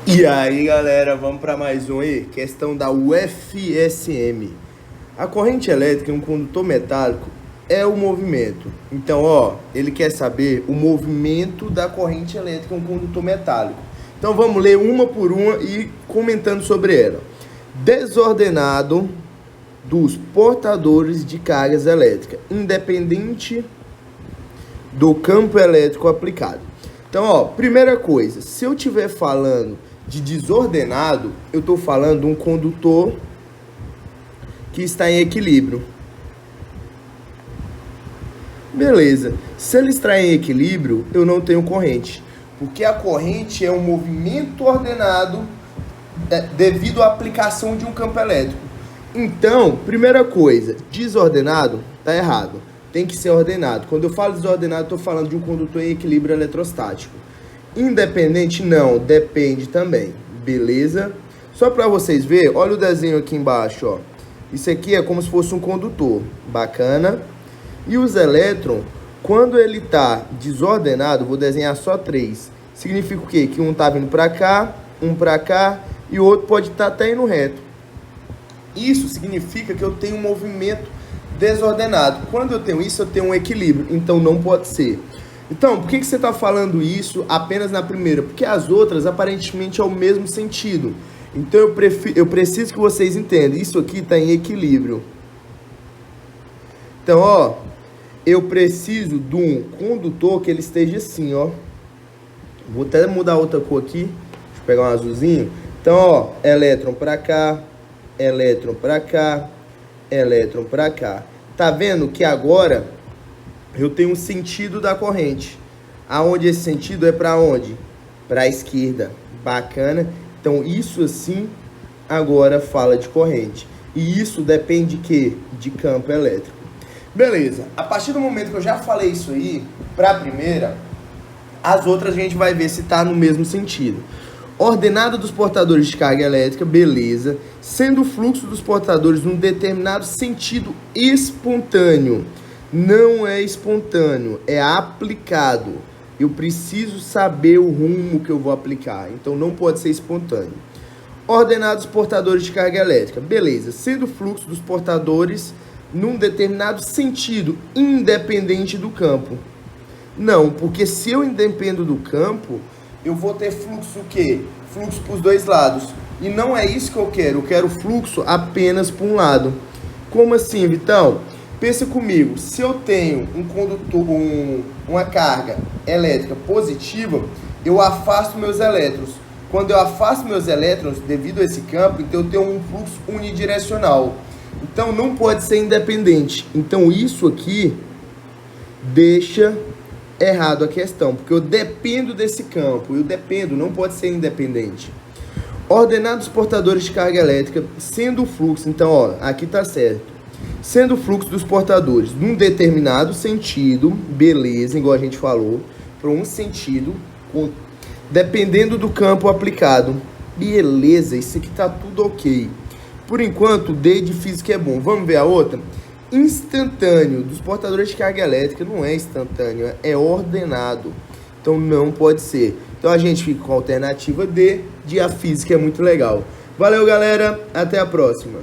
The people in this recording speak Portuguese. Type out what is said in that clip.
E aí galera, vamos para mais um aí, questão da UFSM. A corrente elétrica em um condutor metálico é o movimento. Então, ele quer saber o movimento da corrente elétrica em um condutor metálico. Então vamos ler uma por uma e comentando sobre ela. Desordenado dos portadores de cargas elétricas, independente do campo elétrico aplicado. Então, primeira coisa, se eu estiver falando de desordenado, eu estou falando de um condutor que está em equilíbrio. Beleza. Se ele está em equilíbrio, eu não tenho corrente, porque a corrente é um movimento ordenado devido à aplicação de um campo elétrico. Então, primeira coisa, desordenado está errado. Tem que ser ordenado. Quando eu falo desordenado, estou falando de um condutor em equilíbrio eletrostático. Independente, não, depende também. Beleza? Só para vocês verem, olha o desenho aqui embaixo, ó. Isso aqui é como se fosse um condutor. Bacana. E os elétrons, quando ele está desordenado, vou desenhar só 3. Significa o quê? Que um está vindo para cá, um para cá, e o outro pode estar até indo reto. Isso significa que eu tenho um movimento desordenado. Quando eu tenho isso, eu tenho um equilíbrio. Então, não pode ser. Então, por que você está falando isso apenas na primeira? Porque as outras, aparentemente, é o mesmo sentido. Então, eu preciso que vocês entendam. Isso aqui está em equilíbrio. Então, eu preciso de um condutor que ele esteja assim, ó. Vou até mudar outra cor aqui. Deixa eu pegar um azulzinho. Então, elétron para cá, elétron para cá, elétron para cá. Tá vendo que agora eu tenho um sentido da corrente. Aonde esse sentido é para onde? Para a esquerda. Bacana. Então isso assim agora fala de corrente. E isso depende de quê? De campo elétrico. Beleza. A partir do momento que eu já falei isso aí, para a primeira, as outras a gente vai ver se tá no mesmo sentido. Ordenado dos portadores de carga elétrica, beleza. Sendo o fluxo dos portadores num determinado sentido espontâneo. Não é espontâneo, é aplicado. Eu preciso saber o rumo que eu vou aplicar. Então não pode ser espontâneo. Ordenados os portadores de carga elétrica, beleza. Sendo o fluxo dos portadores num determinado sentido, independente do campo. Não, porque se eu independo do campo, eu vou ter fluxo o quê? Fluxo para os dois lados. E não é isso que eu quero. Eu quero fluxo apenas para um lado. Como assim, Vitão? Pensa comigo. Se eu tenho um condutor, uma carga elétrica positiva, eu afasto meus elétrons. Quando eu afasto meus elétrons devido a esse campo, então eu tenho um fluxo unidirecional. Então não pode ser independente. Então isso aqui deixa errado a questão, porque eu dependo desse campo, não pode ser independente. Ordenados portadores de carga elétrica, sendo o fluxo, então, aqui tá certo. Sendo o fluxo dos portadores num determinado sentido, beleza, igual a gente falou, para um sentido, dependendo do campo aplicado. Beleza, isso aqui tá tudo ok. Por enquanto, o D de física é bom. Vamos ver a outra? Instantâneo dos portadores de carga elétrica não é instantâneo, é ordenado. Então não pode ser. Então a gente fica com a alternativa D de a física é muito legal. Valeu, galera, até a próxima.